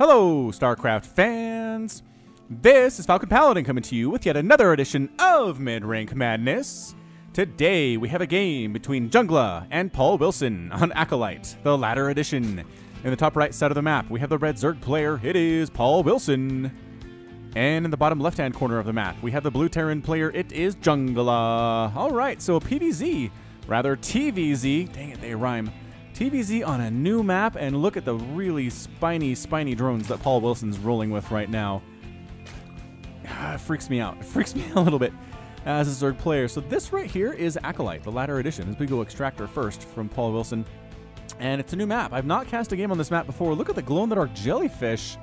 Hello, StarCraft fans! This is Falcon Paladin coming to you with yet another edition of MidRank Madness. Today, we have a game between Jungla and PaulWilson on Acolyte, the latter edition. In the top right side of the map, we have the red Zerg player. It is PaulWilson. And in the bottom left-hand corner of the map, we have the blue Terran player. It is Jungla. All right, so PVZ, rather TVZ. Dang it, they rhyme. TVZ on a new map, and look at the really spiny drones that PaulWilson's rolling with right now. It freaks me out. It freaks me out a little bit as a Zerg player. So this right here is Acolyte, the latter edition. As we go Extractor first from PaulWilson. And it's a new map. I've not cast a game on this map before. Look at the glow-in-the-dark jellyfish.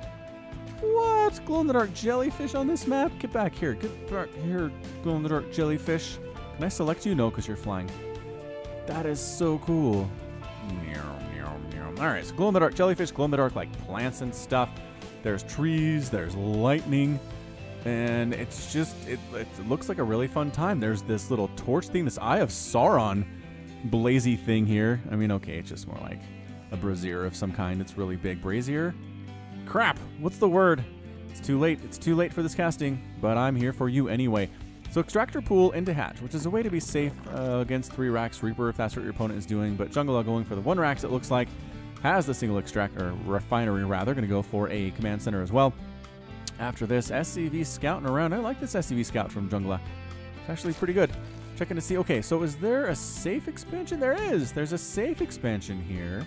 What? Glow-in-the-dark jellyfish on this map? Get back here. Get back here, glow-in-the-dark jellyfish. Can I select you? No, because you're flying. That is so cool. Alright, so glow-in-the-dark jellyfish, glow-in-the-dark like plants and stuff. There's trees, there's lightning, and it's just, it looks like a really fun time. There's this little torch thing, this Eye of Sauron blazy thing here. I mean, okay, it's just more like a brazier of some kind. It's really big. Brazier? Crap! What's the word? It's too late. It's too late for this casting, but I'm here for you anyway. So Extractor Pool into Hatch, which is a way to be safe against 3 racks Reaper if that's what your opponent is doing, but Jungla going for the 1 racks, it looks like, has the single extractor, or refinery rather, going to go for a command center as well. After this, SCV scouting around. I like this SCV scout from Jungla. It's actually pretty good. Checking to see, okay, so is there a safe expansion? There is. There's a safe expansion here.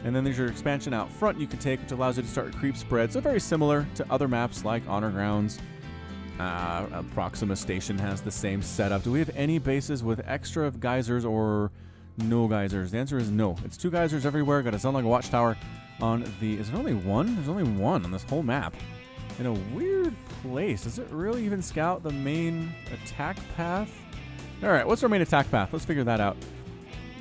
And then there's your expansion out front you can take, which allows you to start a creep spread. So very similar to other maps like Honor Grounds. Proxima Station has the same setup. Do we have any bases with extra geysers or no geysers? The answer is no. It's 2 geysers everywhere. Got a Zone like a watchtower on the... Is there only 1? There's only 1 on this whole map. In a weird place. Does it really even scout the main attack path? Alright, what's our main attack path? Let's figure that out.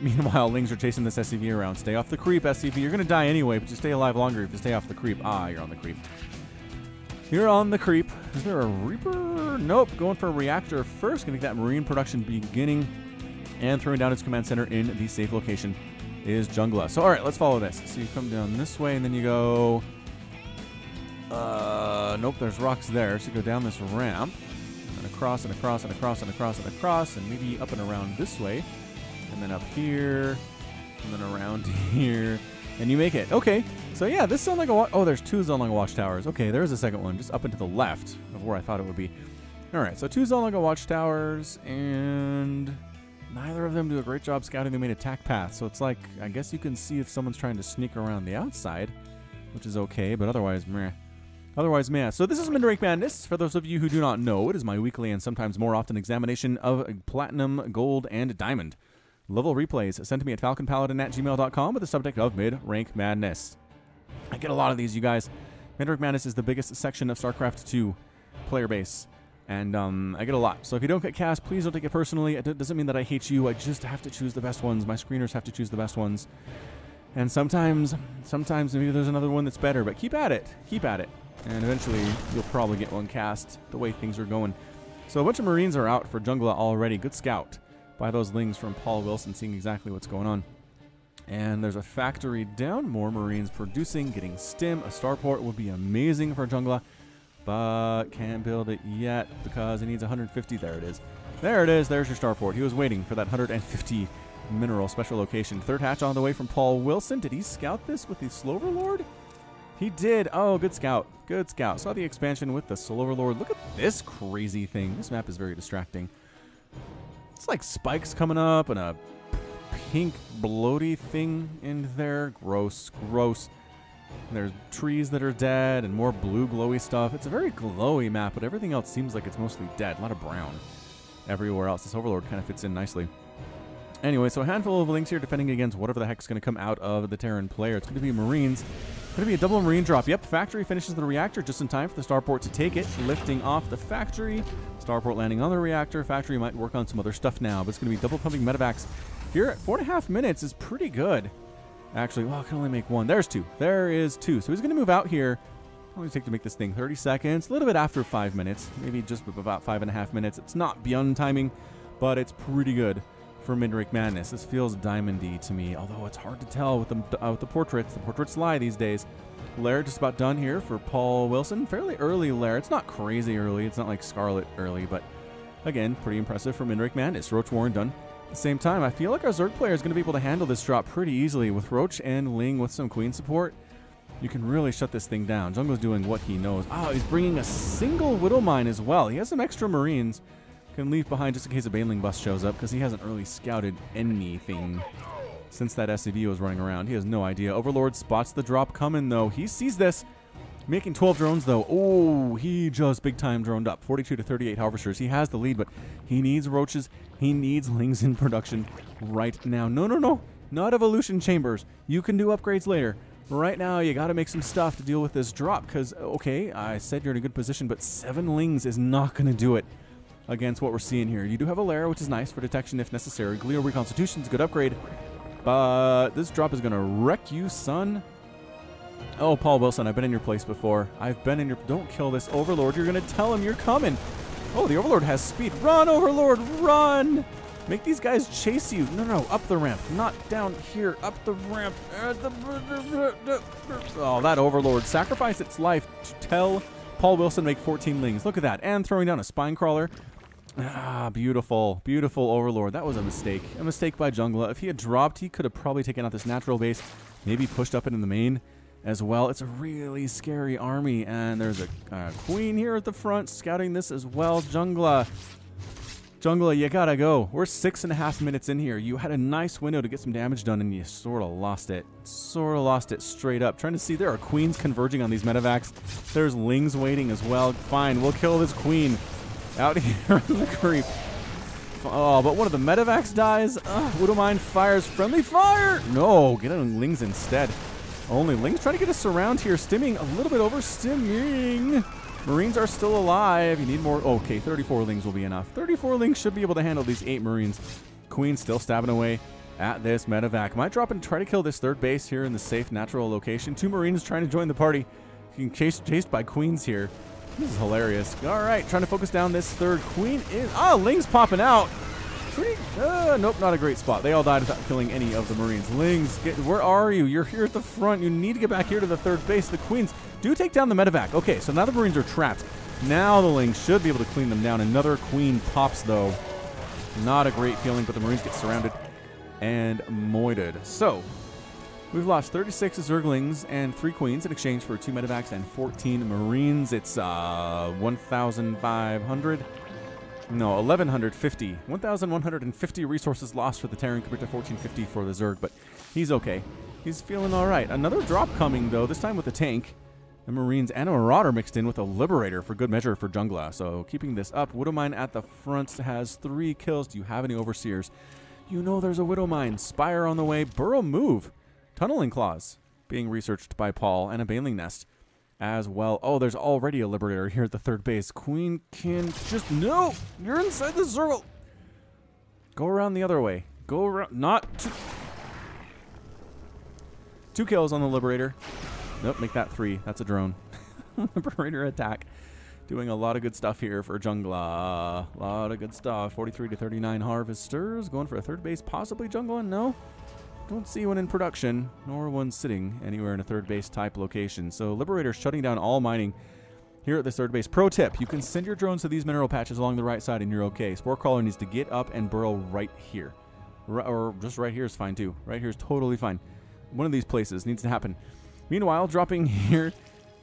Meanwhile, Lings are chasing this SCV around. Stay off the creep, SCV. You're going to die anyway, but you stay alive longer if you stay off the creep. Ah, you're on the creep. You're on the creep. Is there a Reaper? Nope. Going for a reactor first. Going to get that marine production beginning. And throwing down its command center in the safe location is Jungla. So, alright, let's follow this. So you come down this way, and then you go... Nope, there's rocks there. So you go down this ramp. And across, and across, and across, and across, and across. And maybe up and around this way. And then up here. And then around here. And you make it. Okay. So yeah, this sounds like a... Oh, there's 2 Zone like watchtowers. Okay, there's a second one. Just up and to the left of where I thought it would be. Alright, so 2 Zone like watchtowers. And... neither of them do a great job scouting the main attack path. So it's like, I guess you can see if someone's trying to sneak around the outside. Which is okay, but otherwise, meh. Otherwise, meh. So this is MidRank Madness. For those of you who do not know, it is my weekly and sometimes more often examination of Platinum, Gold, and Diamond level replays sent to me at falconpaladin@gmail.com with the subject of MidRank Madness. I get a lot of these, you guys. MidRank Madness is the biggest section of StarCraft 2 player base. And I get a lot. So if you don't get cast, please don't take it personally. It doesn't mean that I hate you. I just have to choose the best ones. My screeners have to choose the best ones. And sometimes maybe there's another one that's better. But keep at it. Keep at it. And eventually you'll probably get one cast the way things are going. So a bunch of Marines are out for Jungla already. Good scout by those Lings from PaulWilson, seeing exactly what's going on. And there's a factory down. More Marines producing, getting stim. A starport would be amazing for Jungla. But can't build it yet because it needs 150. There it is. There it is. There's your starport. He was waiting for that 150 mineral special location. 3rd hatch on the way from PaulWilson. Did he scout this with the Slover Lord? He did. Oh, good scout. Good scout. Saw the expansion with the Slover Lord. Look at this crazy thing. This map is very distracting. It's like spikes coming up and a pink bloaty thing in there. Gross. Gross. There's trees that are dead and more blue glowy stuff. It's a very glowy map, but everything else seems like it's mostly dead. A lot of brown everywhere else. This Overlord kind of fits in nicely. Anyway, so a handful of Lings here defending against whatever the heck's going to come out of the Terran player. It's going to be Marines. It's going to be a double Marine drop. Yep, factory finishes the reactor just in time for the starport to take it. Lifting off the factory. Starport landing on the reactor. Factory might work on some other stuff now, but it's going to be double pumping medevacs. Here at 4.5 minutes is pretty good. Actually, well, I can only make 1. There's 2. There is 2. So he's going to move out here. How long does it take to make this thing? 30 seconds. A little bit after 5 minutes. Maybe just about 5.5 minutes. It's not beyond timing, but it's pretty good. for MidRank Madness. This feels diamond-y to me, although it's hard to tell with the portraits. The portraits lie these days. Lair just about done here for PaulWilson. Fairly early Lair. It's not crazy early. It's not like Scarlet early, but again, pretty impressive for MidRank Madness. Roach Warren done. At the same time, I feel like our Zerg player is going to be able to handle this drop pretty easily with Roach and Ling with some Queen support. You can really shut this thing down. Jungla's doing what he knows. Oh, he's bringing a single Widow Mine as well. He has some extra Marines. Can leave behind just in case a Baneling bus shows up because he hasn't really scouted anything since that SCV was running around. He has no idea. Overlord spots the drop coming, though. He sees this. Making 12 drones, though. Oh, he just big-time droned up. 42 to 38 Harvesters. He has the lead, but he needs Roaches. He needs Lings in production right now. No, no, no. Not Evolution Chambers. You can do upgrades later. Right now, you got to make some stuff to deal with this drop because, okay, I said you're in a good position, but 7 Lings is not going to do it against what we're seeing here. You do have a Lair, which is nice for detection if necessary. Glio Reconstitution's a good upgrade, but this drop is going to wreck you, son. Oh, PaulWilson, I've been in your place before. I've been in your... Don't kill this Overlord. You're going to tell him you're coming. Oh, the Overlord has speed. Run, Overlord, run! Make these guys chase you. No, no, up the ramp. Not down here. Up the ramp. Oh, that Overlord sacrificed its life to tell PaulWilson to make 14 Lings. Look at that. And throwing down a Spine Crawler. Ah, beautiful. Beautiful Overlord. That was a mistake. A mistake by Jungla. If he had dropped, he could have probably taken out this natural base. Maybe pushed up into the main as well. It's a really scary army. And there's a Queen here at the front scouting this as well. Jungla, you gotta go. We're 6.5 minutes in here. You had a nice window to get some damage done, and you sort of lost it. Sort of lost it straight up. Trying to see, there are Queens converging on these medevacs. There's Lings waiting as well. Fine, we'll kill this Queen out here in the creep. Oh, but one of the medevacs dies. Widow Mine fires friendly fire. No, get on Lings instead. Only Lings trying to get us around here. Stimming a little bit over stimming. Marines are still alive. You need more. Okay, 34 Lings will be enough. 34 Lings should be able to handle these 8 Marines. Queen still stabbing away at this medevac. Might drop and try to kill this third base here in the safe natural location. 2 Marines trying to join the party. Getting chased by Queens here. This is hilarious. All right, trying to focus down this third. Queen is... Ah, Lings popping out. Pretty... nope, not a great spot. They all died without killing any of the Marines. Lings, where are you? You're here at the front. You need to get back here to the third base. The Queens do take down the medevac. Okay, so now the Marines are trapped. Now the Lings should be able to clean them down. Another Queen pops, though. Not a great feeling, but the Marines get surrounded and moited. So, we've lost 36 Zerglings and 3 Queens in exchange for 2 medevacs and 14 Marines. It's 1,500. No, 1,150. 1,150 resources lost for the Terran compared to 1,450 for the Zerg, but he's okay. He's feeling all right. Another drop coming, though, this time with a tank. The Marines and a Marauder mixed in with a Liberator for good measure for Jungla. So keeping this up. Widow Mine at the front has 3 kills. Do you have any Overseers? You know there's a Widow Mine. Spire on the way. Burrow move. Tunneling Claws being researched by Paul, and a Baneling Nest as well. Oh, there's already a Liberator here at the third base. Queen can just... No! You're inside the circle! Go around the other way. Go around... Not... 2 kills on the Liberator. Nope, make that 3. That's a drone. Liberator attack. Doing a lot of good stuff here for Jungla. A lot of good stuff. 43 to 39 Harvesters. Going for a third base, possibly Jungla? No. Don't see one in production, nor one sitting anywhere in a third base type location. So Liberator shutting down all mining here at this third base. Pro tip, you can send your drones to these mineral patches along the right side and you're okay. Spore Crawler needs to get up and burrow right here. Or just right here is fine too. Right here is totally fine. One of these places needs to happen. Meanwhile, dropping here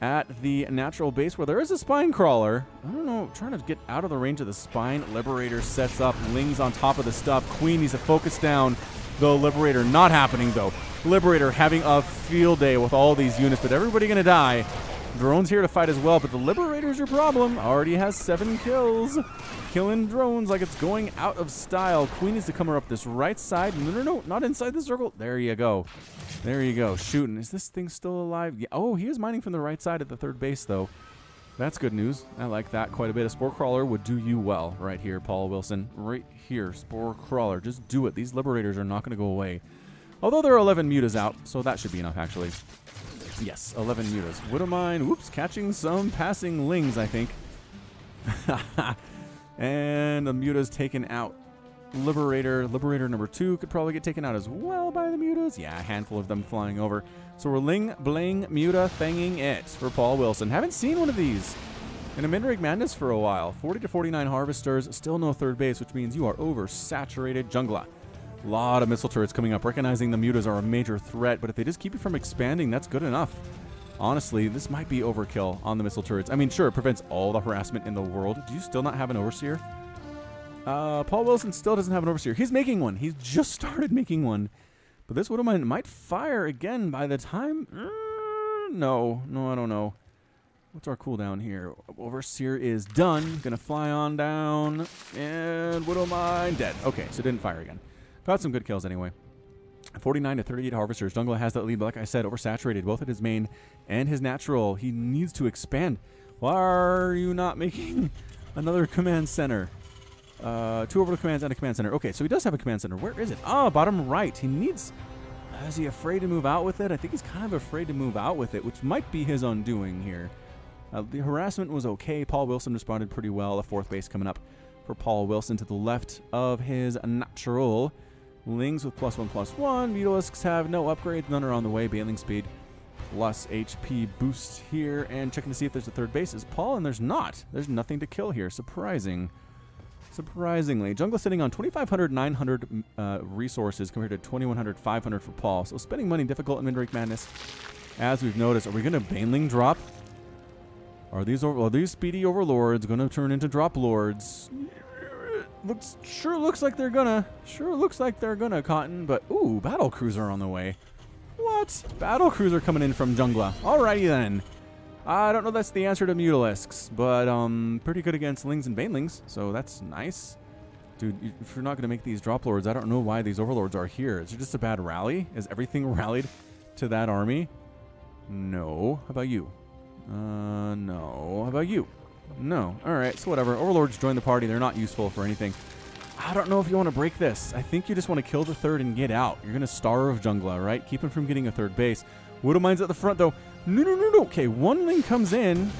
at the natural base where there is a Spine Crawler. I don't know, trying to get out of the range of the Spine. Liberator sets up, Lings on top of the stuff. Queen needs to focus down. The Liberator not happening, though. Liberator having a field day with all these units, but everybody going to die. Drones here to fight as well, but the Liberator's your problem. Already has 7 kills. Killing drones like it's going out of style. Queen needs to come up this right side. No, no, no, not inside the circle. There you go. There you go. Shooting. Is this thing still alive? Yeah. Oh, he is mining from the right side at the third base, though. That's good news. I like that quite a bit. A Spore Crawler would do you well right here, PaulWilson. Right here, Spore Crawler. Just do it. These Liberators are not going to go away. Although there are 11 mutas out, so that should be enough, actually. Yes, 11 mutas. Widow Mine, whoops, catching some passing Lings, I think. And the muta's taken out. Liberator. Liberator number 2 could probably get taken out as well by the mutas. Yeah, a handful of them flying over. So we're ling, bling, muta, thanging it for PaulWilson. Haven't seen one of these in a MidRank Madness for a while. 40 to 49 Harvesters, still no third base, which means you are oversaturated Jungla. A lot of missile turrets coming up, recognizing the mutas are a major threat, but if they just keep you from expanding, that's good enough. Honestly, this might be overkill on the missile turrets. I mean, sure, it prevents all the harassment in the world. Do you still not have an Overseer? PaulWilson still doesn't have an Overseer. He's making one. He's just started making one. But this Widowmine might fire again by the time... No, I don't know. What's our cooldown here? Overseer is done. Gonna fly on down. And Widowmine dead. Okay, so didn't fire again. Got some good kills anyway. 49 to 38 Harvesters. Jungla has that lead, but like I said, oversaturated both at his main and his natural. He needs to expand. Why are you not making another command center? 2 orbital commands and a command center. Okay, so he does have a command center. Where is it? Oh, bottom right. He needs... Is he afraid to move out with it? I think he's kind of afraid to move out with it, which might be his undoing here. The harassment was okay. PaulWilson responded pretty well. A 4th base coming up for PaulWilson to the left of his natural. Lings with +1/+1. Mutalisks have no upgrades. None are on the way. Bailing speed plus HP boost here. And checking to see if there's a third base. Is Paul? And there's not. There's nothing to kill here. Surprisingly. Jungla sitting on 2,500, 900 resources compared to 2,100, 500 for Paul. So spending money difficult in MidRank Madness. As we've noticed, are we going to Baneling drop? Are these speedy overlords going to turn into drop lords? Sure looks like they're gonna, Cotton. But ooh, battle cruiser on the way. What? Battle cruiser coming in from Jungla. Alrighty then. I don't know that's the answer to Mutalisks, but pretty good against Lings and Banelings, so that's nice. Dude, if you're not going to make these drop lords, I don't know why these overlords are here. Is it just a bad rally? Is everything rallied to that army? No. How about you? No. How about you? No. Alright, so whatever. Overlords join the party. They're not useful for anything. I don't know if you want to break this. I think you just want to kill the third and get out. You're going to starve Jungla, right? Keep him from getting a third base. Widowmine's at the front, though. No. Okay, 1 Ling comes in.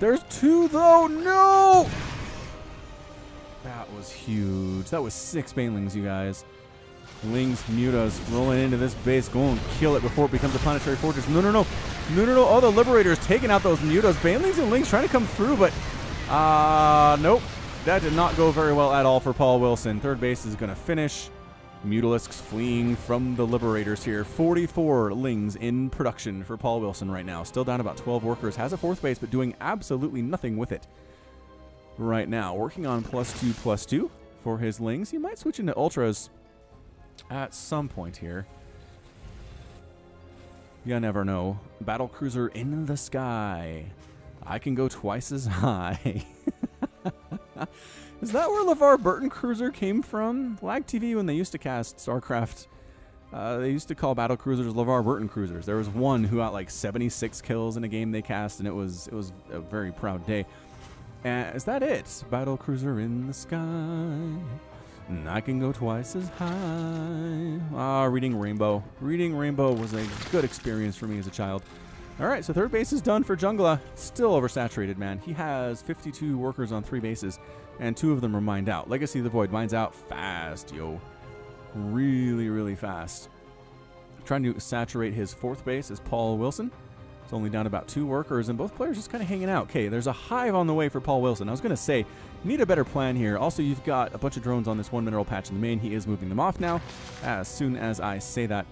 There's 2, though. No! That was huge. That was 6 Banelings, you guys. Lings, Mutas, rolling into this base. Go and kill it before it becomes a planetary fortress. No. Oh, the Liberator's taking out those Mutas. Banelings and Lings trying to come through, but... nope. That did not go very well at all for PaulWilson. Third base is going to finish. Mutalisks fleeing from the Liberators here. 44 Lings in production for PaulWilson right now. Still down about 12 workers. Has a 4th base, but doing absolutely nothing with it right now. Working on +2/+2 for his Lings. He might switch into Ultras at some point here. You never know. Battle cruiser in the sky. I can go twice as high. Is that where LeVar Burton Cruiser came from? Lag TV, when they used to cast StarCraft, they used to call battle cruisers LeVar Burton Cruisers. There was one who got like 76 kills in a game they cast, and it was a very proud day. Is that it? Battle cruiser in the sky. And I can go twice as high. Reading Rainbow. Reading Rainbow was a good experience for me as a child. Alright, so third base is done for Jungla. Still oversaturated, man. He has 52 workers on 3 bases, and 2 of them are mined out. Legacy of the Void mines out fast, yo. Really fast. Trying to saturate his 4th base is PaulWilson. It's only down about 2 workers, and both players just kind of hanging out. Okay, there's a hive on the way for PaulWilson. I was going to say, need a better plan here. Also, you've got a bunch of drones on this 1 mineral patch in the main. He is moving them off now, as soon as I say that.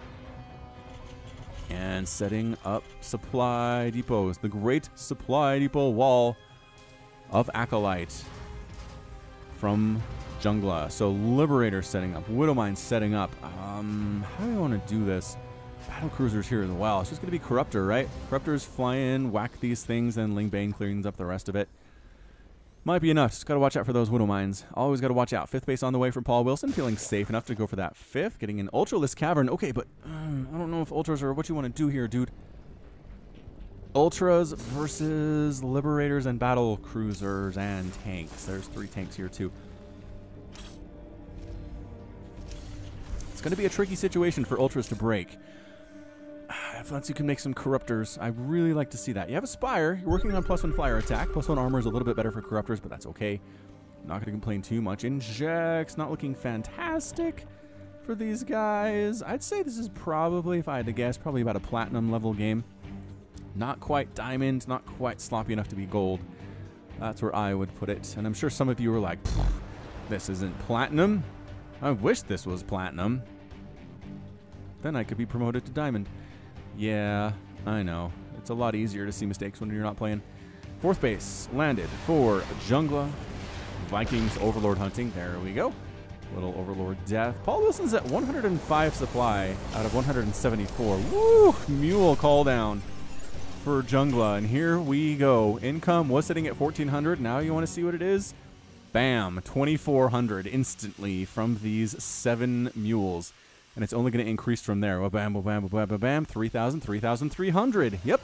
And setting up supply depots. The great supply depot wall of Acolyte from Jungla. So Liberator setting up. Widowmine setting up. How do I want to do this? Battle cruisers here as well. It's just going to be Corruptor, right? Corruptors fly in, whack these things, and Ling Bane cleans up the rest of it. Might be enough. Just got to watch out for those Widowmines. Always got to watch out. 5th base on the way for PaulWilson. Feeling safe enough to go for that 5th. Getting an Ultraless Cavern. Okay, but I don't know if Ultras are what you want to do here, dude. Ultras versus Liberators and Battle Cruisers and tanks. There's 3 tanks here, too. It's going to be a tricky situation for Ultras to break. Once you can make some Corruptors, I really like to see that. You have a Spire. You're working on +1 flyer attack. +1 armor is a little bit better for Corruptors, but that's okay. Not going to complain too much. Injects, not looking fantastic for these guys. I'd say this is probably, if I had to guess, probably about a platinum level game. Not quite diamond, not quite sloppy enough to be gold. That's where I would put it. And I'm sure some of you were like, this isn't platinum. I wish this was platinum. Then I could be promoted to diamond. Yeah, I know. It's a lot easier to see mistakes when you're not playing. Fourth base landed for Jungla. Vikings Overlord hunting. There we go. Little Overlord death. PaulWilson's at 105 supply out of 174. Woo! Mule call down for Jungla. And here we go. Income was sitting at 1,400. Now you want to see what it is? Bam! 2,400 instantly from these 7 mules. And it's only going to increase from there. Bam, bam, bam, bam, bam. 3,000, 3,300. Yep.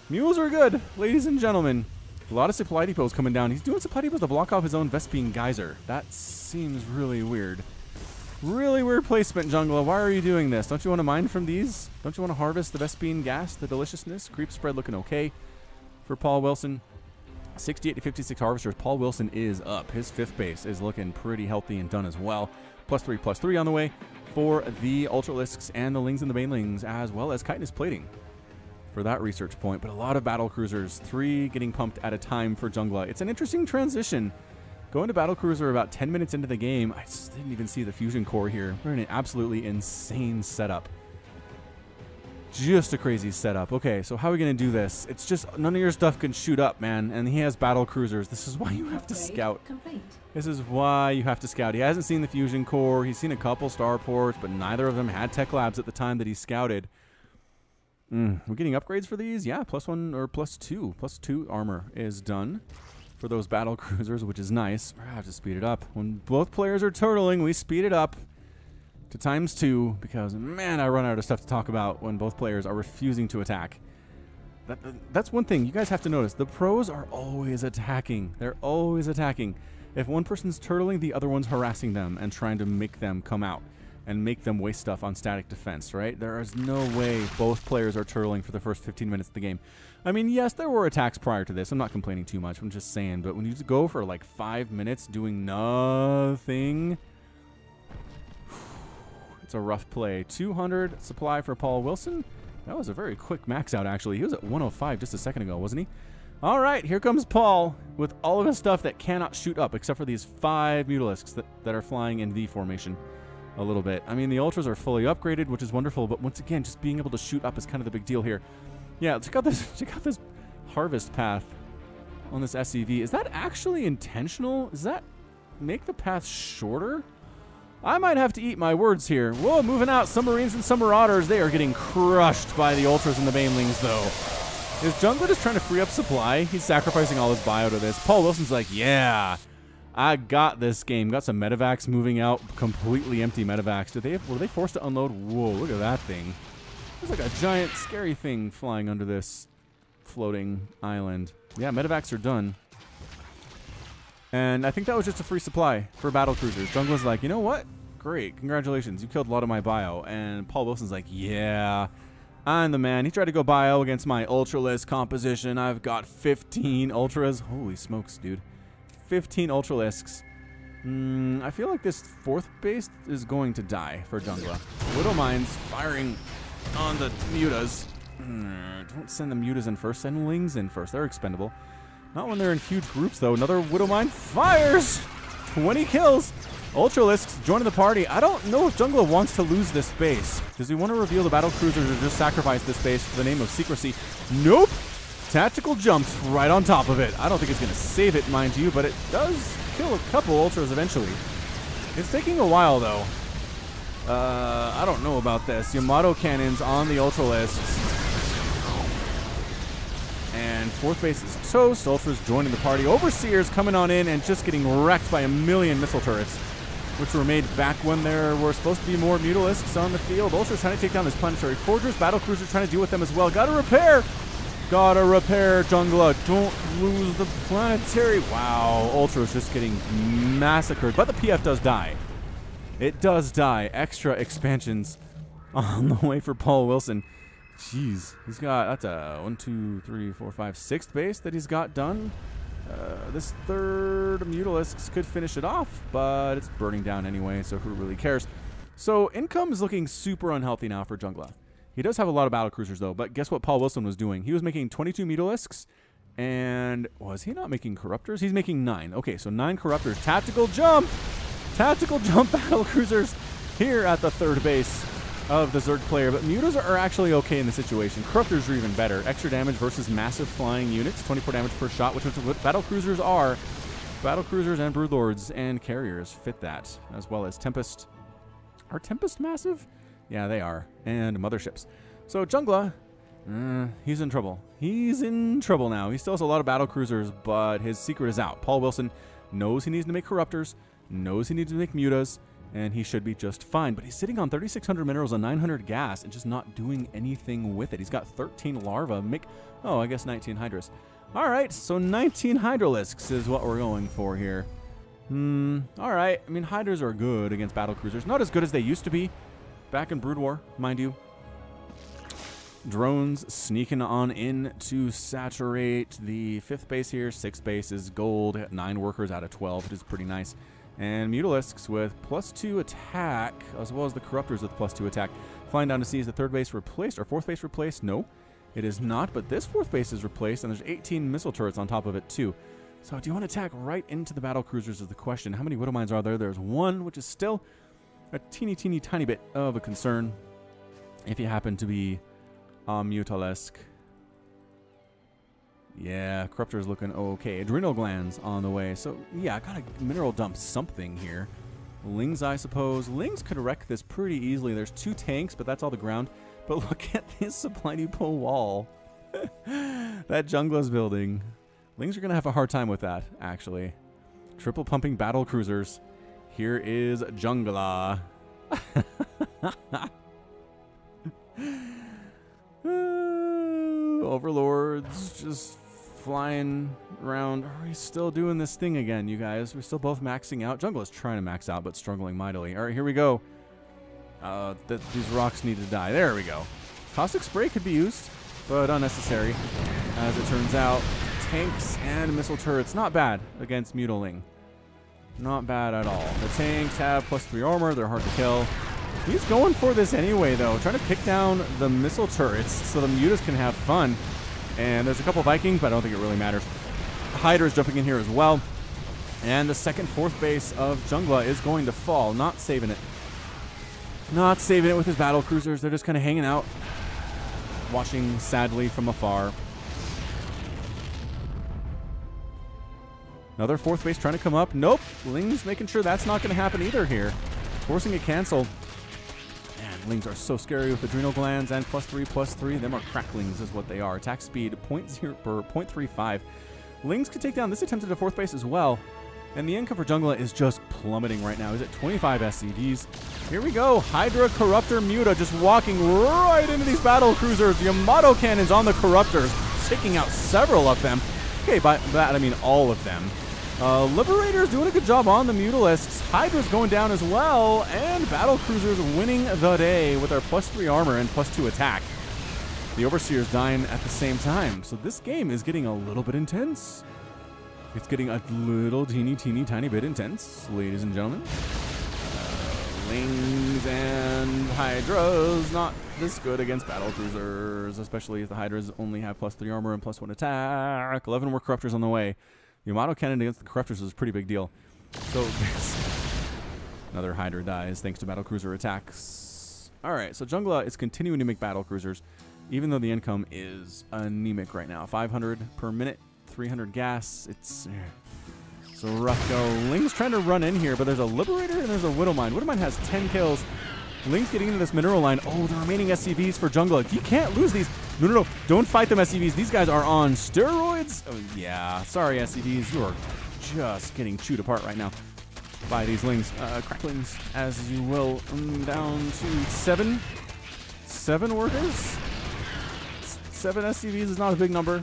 Mules are good, ladies and gentlemen. A lot of supply depots coming down. He's doing supply depots to block off his own Vespene Geyser. That seems really weird. Really weird placement, Jungla. Why are you doing this? Don't you want to mine from these? Don't you want to harvest the Vespene gas, the deliciousness? Creep spread looking okay for PaulWilson. 68 to 56 harvesters. PaulWilson is up. His 5th base is looking pretty healthy and done as well. +3/+3 on the way for the Ultralisks and the Lings and the Banelings, as well as chitinous plating for that research point. But a lot of battle cruisers, 3 getting pumped at a time for Jungla. It's an interesting transition. Going to battle cruiser about 10 minutes into the game, I just didn't even see the fusion core here. We're in an absolutely insane setup. Just a crazy setup. Okay, so how are we going to do this? It's just none of your stuff can shoot up, man. And he has battle cruisers. This is why you have to scout. This is why you have to scout. He hasn't seen the fusion core. He's seen a couple starports, but neither of them had tech labs at the time that he scouted. We're getting upgrades for these? Yeah, +1 or +2. +2 armor is done for those battle cruisers, which is nice. I have to speed it up. When both players are turtling, we speed it up to ×2 because, man, I run out of stuff to talk about when both players are refusing to attack. That's one thing you guys have to notice. The pros are always attacking. They're always attacking. If one person's turtling, the other one's harassing them and trying to make them come out and make them waste stuff on static defense, right? There is no way both players are turtling for the first 15 minutes of the game. I mean, yes, there were attacks prior to this. I'm not complaining too much. I'm just saying. But when you go for like 5 minutes doing nothing, it's a rough play. 200 supply for PaulWilson. That was a very quick max out, actually. He was at 105 just a second ago, wasn't he? All right, here comes Paul with all of his stuff that cannot shoot up, except for these 5 Mutalisks that are flying in V formation a little bit. I mean, the Ultras are fully upgraded, which is wonderful, but once again, just being able to shoot up is kind of the big deal here. Yeah, check out this harvest path on this SCV. Is that actually intentional? Does that make the path shorter? I might have to eat my words here. Whoa, moving out. Some Marines and some Marauders. They are getting crushed by the Ultras and the Banelings, though. Is Jungla just trying to free up supply? He's sacrificing all his bio to this. PaulWilson's like, yeah, I got this game. Got some medevacs moving out. Completely empty medevacs. Were they forced to unload? Whoa, look at that thing. There's like a giant, scary thing flying under this floating island. Yeah, medevacs are done. And I think that was just a free supply for battle cruisers. Jungla's like, you know what? Great. Congratulations. You killed a lot of my bio. And PaulWilson's like, yeah, I'm the man. He tried to go bio against my Ultralisk composition. I've got 15 Ultras. Holy smokes, dude. 15 Ultralisks. I feel like this 4th base is going to die for Jungla. Widow Mines firing on the Mutas. Don't send the Mutas in first. Send Lings in first. They're expendable. Not when they're in huge groups, though. Another Widow Mine fires! 20 kills! Ultralisks joining the party. I don't know if Jungla wants to lose this base. Does he want to reveal the battle cruisers or just sacrifice this base for the name of secrecy? Nope! Tactical jumps right on top of it. I don't think it's going to save it, mind you, but it does kill a couple Ultras eventually. It's taking a while, though. I don't know about this. Yamato cannons on the Ultralisks. And 4th base is toast. Ultras joining the party. Overseers coming on in and just getting wrecked by a million missile turrets, which were made back when there were supposed to be more Mutalisks on the field. Ultras trying to take down this Planetary Forgers. Battle Cruisers trying to deal with them as well. Gotta repair! Gotta repair, Jungla. Don't lose the Planetary. Wow, Ultras just getting massacred. But the PF does die. It does die. Extra expansions on the way for PaulWilson. Jeez, he's got, that's a 1, 2, 3, 4, 5, 6th base that he's got done. This third Mutalisks could finish it off, but it's burning down anyway, so who really cares? So income is looking super unhealthy now for Jungla. He does have a lot of battle cruisers, though, but guess what PaulWilson was doing? He was making 22 Mutalisks, and was he not making Corruptors? He's making 9. Okay, so 9 Corruptors. Tactical jump battle cruisers here at the third base of the Zerg player, but Mutas are actually okay in the situation. Corruptors are even better. Extra damage versus massive flying units, 24 damage per shot, which is what battle cruisers are. Battle cruisers and broodlords and carriers fit that, as well as Tempest. Are Tempest massive? Yeah, they are. And motherships. So Jungla, he's in trouble. He's in trouble now. He still has a lot of battle cruisers, but his secret is out. PaulWilson knows he needs to make Corruptors, knows he needs to make Mutas, and he should be just fine. But he's sitting on 3,600 minerals and 900 gas and just not doing anything with it. He's got 13 larvae. I guess 19 Hydras. All right, so 19 Hydralisks is what we're going for here. All right. I mean, Hydras are good against battle cruisers. Not as good as they used to be back in Brood War, mind you. Drones sneaking on in to saturate the 5th base here. 6th base is gold. 9 workers out of 12. It is pretty nice. And Mutalisks with +2 attack, as well as the Corruptors with +2 attack. Flying down to see, is the 3rd base replaced or 4th base replaced? No, it is not, but this 4th base is replaced, and there's 18 missile turrets on top of it, too. So do you want to attack right into the battle cruisers is the question. How many Widow Mines are there? There's 1, which is still a tiny bit of a concern if you happen to be Mutalisk. Yeah, Corruptor is looking okay. Adrenal glands on the way. So, yeah, I gotta mineral dump something here. Lings, I suppose. Lings could wreck this pretty easily. There's 2 tanks, but that's all the ground. But look at this supply depot wall. That Jungla's building. Lings are gonna have a hard time with that, actually. Triple pumping battle cruisers. Here is Jungla. Overlords just flying around. Are we still doing this thing again, you guys? We're still both maxing out. Jungle is trying to max out, but struggling mightily. All right, here we go. These rocks need to die. There we go. Caustic Spray could be used, but unnecessary. As it turns out, tanks and missile turrets, not bad against Mutaling. Not bad at all. The tanks have +3 armor. They're hard to kill. He's going for this anyway, though. Trying to pick down the missile turrets so the Mutas can have fun. And there's a couple Vikings, but I don't think it really matters. Hydra is jumping in here as well. And the 2nd, 4th base of Jungla is going to fall. Not saving it. Not saving it with his battle cruisers. They're just kind of hanging out, watching sadly from afar. Another 4th base trying to come up. Nope. Ling's making sure that's not going to happen either here. Forcing a cancel. Lings are so scary with adrenal glands and +3/+3. Them are cracklings is what they are. Attack speed 0.35. Lings could take down this attempt at a 4th base as well. And the income for Jungla is just plummeting right now. He's at 25 SCVs. Here we go. Hydra, Corruptor, Muta just walking right into these battle cruisers. Yamato cannons on the Corruptors, taking out several of them. Okay, by that I mean all of them. Liberator's doing a good job on the Mutalisks. Hydra's going down as well, and battle cruisers winning the day with their +3 armor and +2 attack. The Overseer's dying at the same time, so this game is getting a little bit intense. It's getting a little tiny bit intense, ladies and gentlemen. Lings and Hydras not this good against battle cruisers, especially if the Hydras only have +3 armor and +1 attack. 11 more Corruptors on the way. Yamato cannon against the Corruptors is a pretty big deal. So another Hydra dies thanks to battle cruiser attacks. All right, so Jungla is continuing to make battle cruisers, even though the income is anemic right now. 500 per minute, 300 gas. It's a rough go. Ling's trying to run in here, but there's a Liberator and there's a Widow Mine. Widow Mine has 10 kills. Ling's getting into this mineral line. Oh, the remaining SCVs for Jungla. You can't lose these. No. Don't fight them, SCVs. These guys are on steroids. Oh, yeah. Sorry, SCVs. You are just getting chewed apart right now by these Lings. Cracklings, as you will. Down to 7. 7 workers. 7 SCVs is not a big number.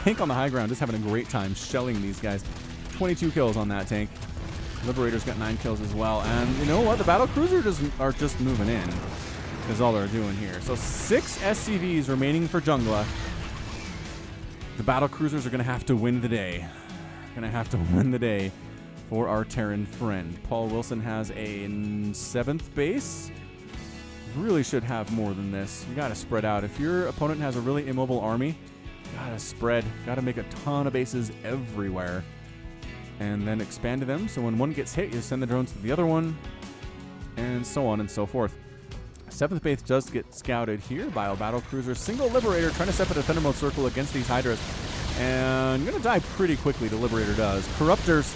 Tank on the high ground just having a great time shelling these guys. 22 kills on that tank. Liberator's got 9 kills as well. And you know what? The battle cruisers are just moving in. Is all they're doing here. So 6 SCVs remaining for Jungla. The battle cruisers are going to have to win the day. Going to have to win the day for our Terran friend. PaulWilson has a 7th base. Really should have more than this. You got to spread out. If your opponent has a really immobile army, got to spread. Got to make a ton of bases everywhere. And then expand to them. So when one gets hit, you send the drones to the other one. And so on and so forth. 7th base does get scouted here by a battle cruiser. Single Liberator trying to set up a defender mode circle against these Hydras. And going to die pretty quickly, the Liberator does. Corruptors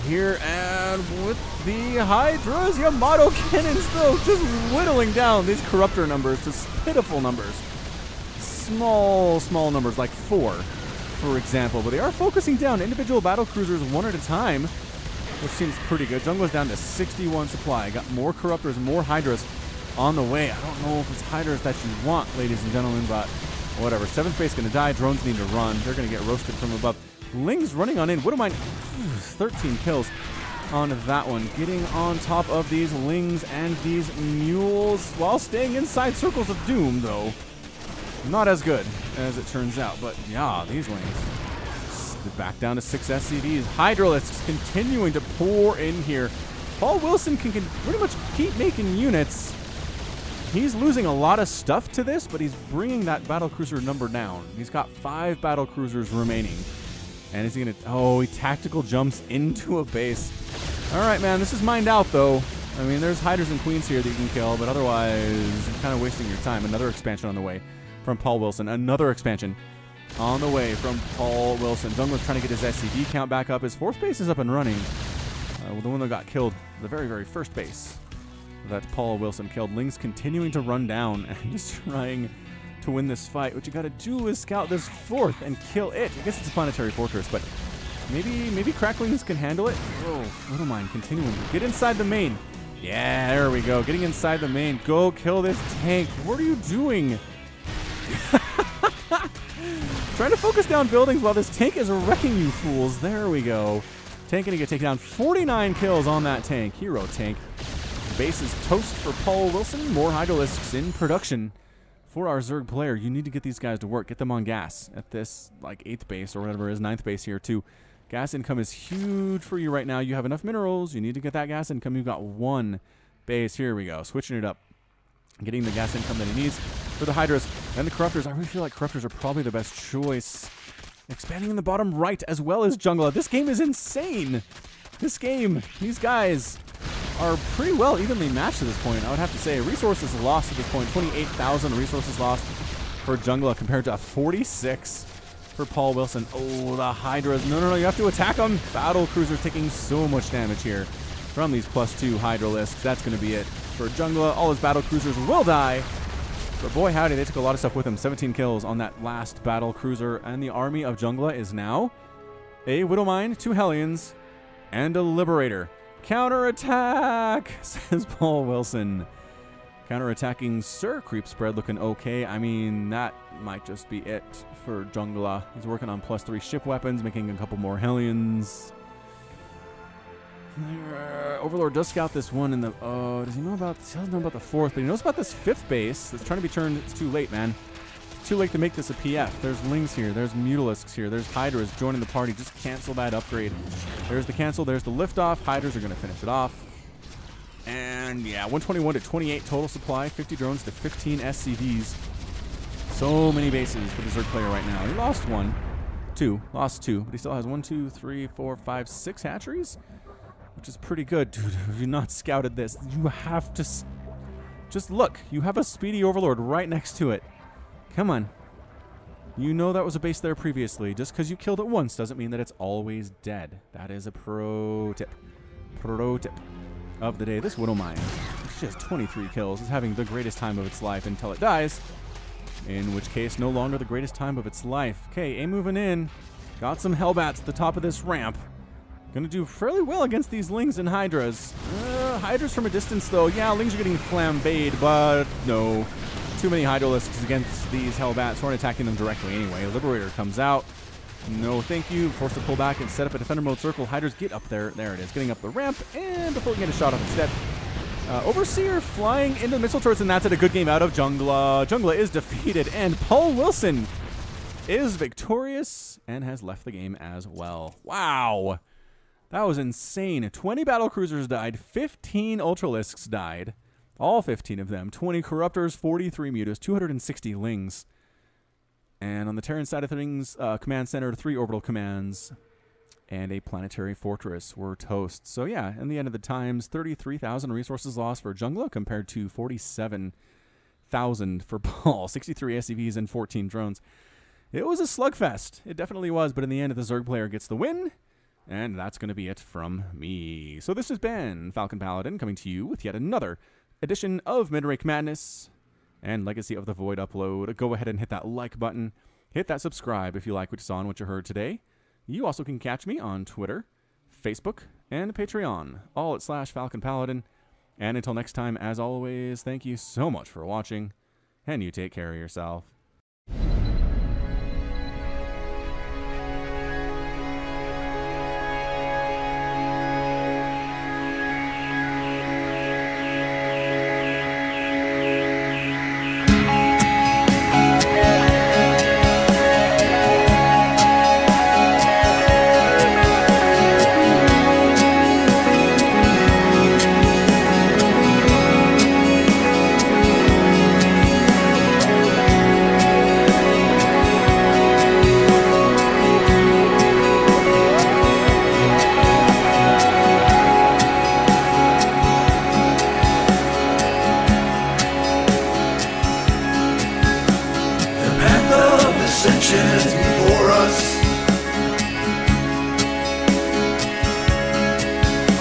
here, and with the Hydras, Yamato cannons though, just whittling down these Corruptor numbers to pitiful numbers. Small numbers, like 4, for example. But they are focusing down individual battle cruisers one at a time, which seems pretty good. Jungla's down to 61 supply. Got more Corruptors, more Hydras on the way. I don't know if it's Hydras that you want, ladies and gentlemen, but whatever. 7th base going to die. Drones need to run. They're going to get roasted from above. Ling's running on in. Widowmine, 13 kills on that one. Getting on top of these Lings and these Mules while staying inside circles of doom, though. Not as good as it turns out, but yeah, these Lings. Back down to 6 SCVs. Hydralisks continuing to pour in here. PaulWilson can pretty much keep making units. He's losing a lot of stuff to this, but he's bringing that battlecruiser number down. He's got 5 battlecruisers remaining. And is he going to... Oh, he tactical jumps into a base. All right, man, this is mined out, though. I mean, there's Hydras and Queens here that you can kill, but otherwise, you're kind of wasting your time. Another expansion on the way from PaulWilson. Another expansion on the way from PaulWilson. Jungla's trying to get his SCV count back up. His 4th base is up and running. The one that got killed, the very, very first base that PaulWilson killed. Ling's continuing to run down and just trying to win this fight. What you got to do is scout this 4th and kill it. I guess it's a planetary fortress, but maybe Cracklings can handle it. Oh, Widowmine continuing to get inside the main. Yeah, there we go. Getting inside the main. Go kill this tank. What are you doing? Trying to focus down buildings while this tank is wrecking you fools. There we go. Tank gonna get taken down. 49 kills on that tank. Hero tank. Base is toast for PaulWilson. More Hydralisks in production for our Zerg player. You need to get these guys to work. Get them on gas at this, like, 8th base or whatever it is, 9th base here, too. Gas income is huge for you right now. You have enough minerals. You need to get that gas income. You've got 1 base. Here we go. Switching it up. Getting the gas income that he needs for the Hydras and the Corruptors. I really feel like Corruptors are probably the best choice. Expanding in the bottom right as well as Jungla. This game is insane. This game, these guys are pretty well evenly matched at this point, I would have to say. Resources lost at this point. 28,000 resources lost for Jungla compared to 46 for PaulWilson. Oh, the Hydras. No, you have to attack them. Battle Cruiser's taking so much damage here from these +2 Hydralisks. That's going to be it for Jungla. All his Battle Cruisers will die. But boy, howdy, they took a lot of stuff with them. 17 kills on that last Battle Cruiser. And the army of Jungla is now a Widowmine, 2 Hellions, and a Liberator. Counterattack, says PaulWilson. Counterattacking Sir. Creep spread looking okay. I mean, that might just be it for Jungla. He's working on +3 ship weapons, making a couple more Hellions. Overlord does scout this one in the... does he know about... He doesn't know about the 4th, but he knows about this 5th base that's trying to be turned. It's too late, man. It's too late to make this a PF. There's Lings here. There's Mutalisks here. There's Hydras joining the party. Just cancel that upgrade. There's the cancel. There's the liftoff. Hydras are going to finish it off. And, yeah, 121 to 28 total supply. 50 drones to 15 SCVs. So many bases for the Zerg player right now. He lost 1. 2. Lost 2. But he still has 1, 2, 3, 4, 5, 6 hatcheries. Which is pretty good. Dude, if you've not scouted this, you have to... Just look. You have a Speedy Overlord right next to it. Come on. You know that was a base there previously. Just because you killed it once doesn't mean that it's always dead. That is a pro tip. Pro tip of the day. This Widowmine, she has 23 kills, is having the greatest time of its life until it dies. In which case, no longer the greatest time of its life. Okay, A moving in. Got some Hellbats at the top of this ramp. Gonna do fairly well against these Lings and Hydras. Hydras from a distance, though. Yeah, Lings are getting flambéed, but no. Too many Hydralisks against these Hellbats who aren't attacking them directly anyway. Liberator comes out. No, thank you. Forced to pull back and set up a defender mode circle. Hydras get up there. There it is. Getting up the ramp, and before we can get a shot off instead. Overseer flying into the missile turrets, and that's it. A good game out of Jungla. Jungla is defeated, and PaulWilson is victorious and has left the game as well. Wow. That was insane. 20 battlecruisers died. 15 ultralisks died. All 15 of them. 20 corruptors, 43 mutas, 260 lings. And on the Terran side of things, command center, 3 orbital commands, and a planetary fortress were toast. So yeah, in the end of the times, 33,000 resources lost for Jungla compared to 47,000 for Paul. 63 SCVs and 14 drones. It was a slugfest. It definitely was, but in the end, the Zerg player gets the win. And that's going to be it from me. So this has been Falcon Paladin coming to you with yet another edition of MidRank Madness and Legacy of the Void upload. Go ahead and hit that like button. Hit that subscribe if you like what you saw and what you heard today. You also can catch me on Twitter, Facebook, and Patreon, all at /Falcon Paladin. And until next time, as always, thank you so much for watching, and you take care of yourself. Before us,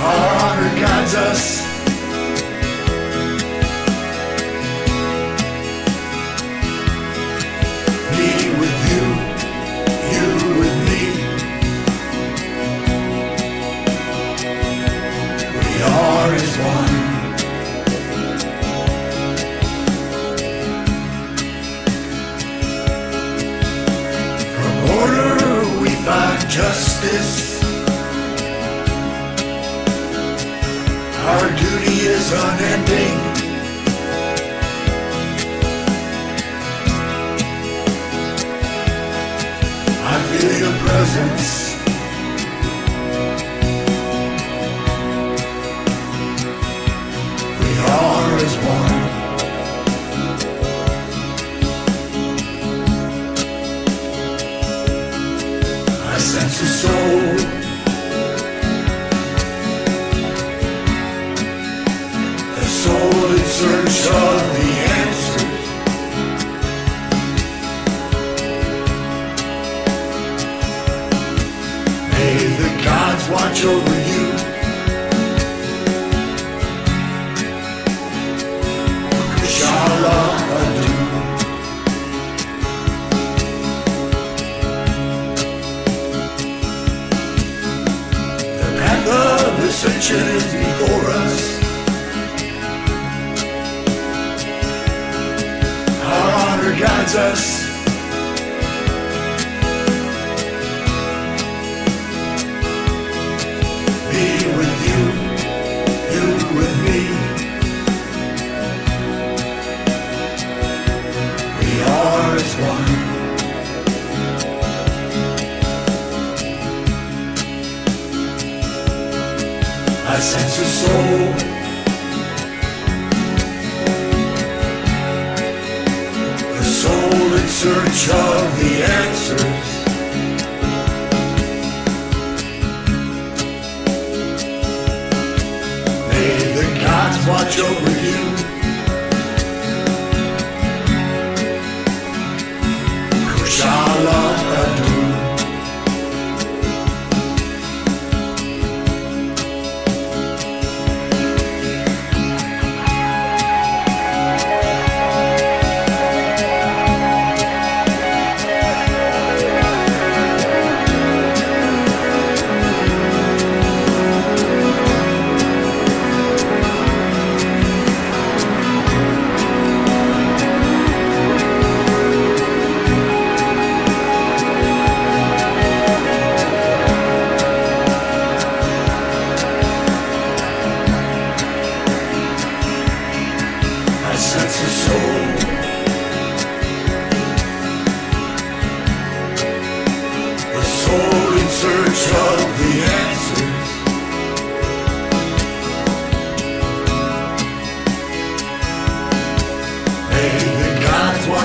our honor guides us. Me with you, you with me. We are as one. Justice, our duty is unending. I feel your presence. We are as one. Sense of soul, a soul in search of the answers. May the gods watch over you. Kushala Adu. Ascension is before us. Our honor guides us. Me with you, you with me. We are as one. I sense a soul, a soul in search of the answers. May the gods watch over you. Kushala Adu.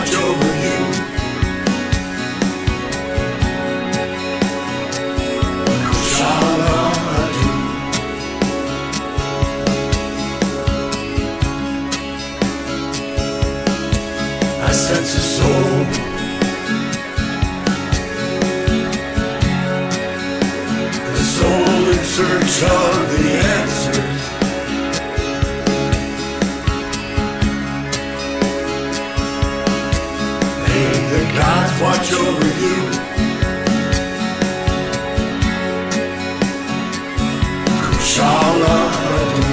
watch over you. Shaladu. I sense a soul. A soul in search of the answers. May the gods watch over you. Shaladu.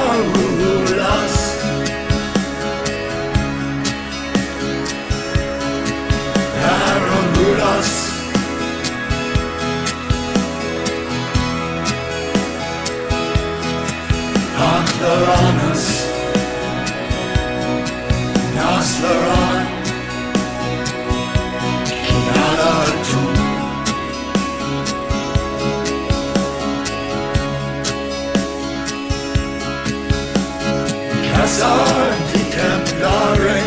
Kalarulas. Aramulas. Antaranas. Naslaran. Kinalatu. Casar di Templare.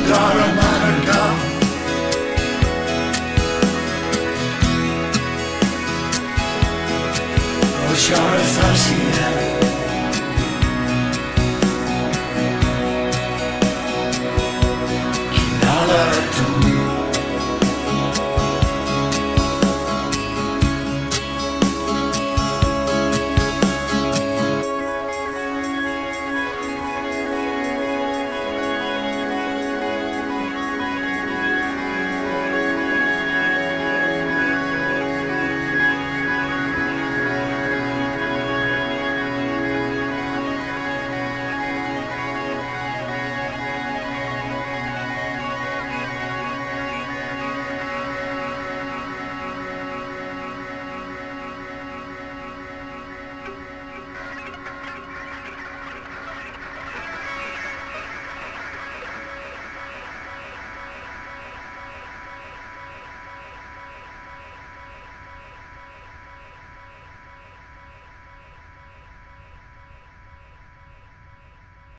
Daramanaka. Oshara Sashina. Kinalatu.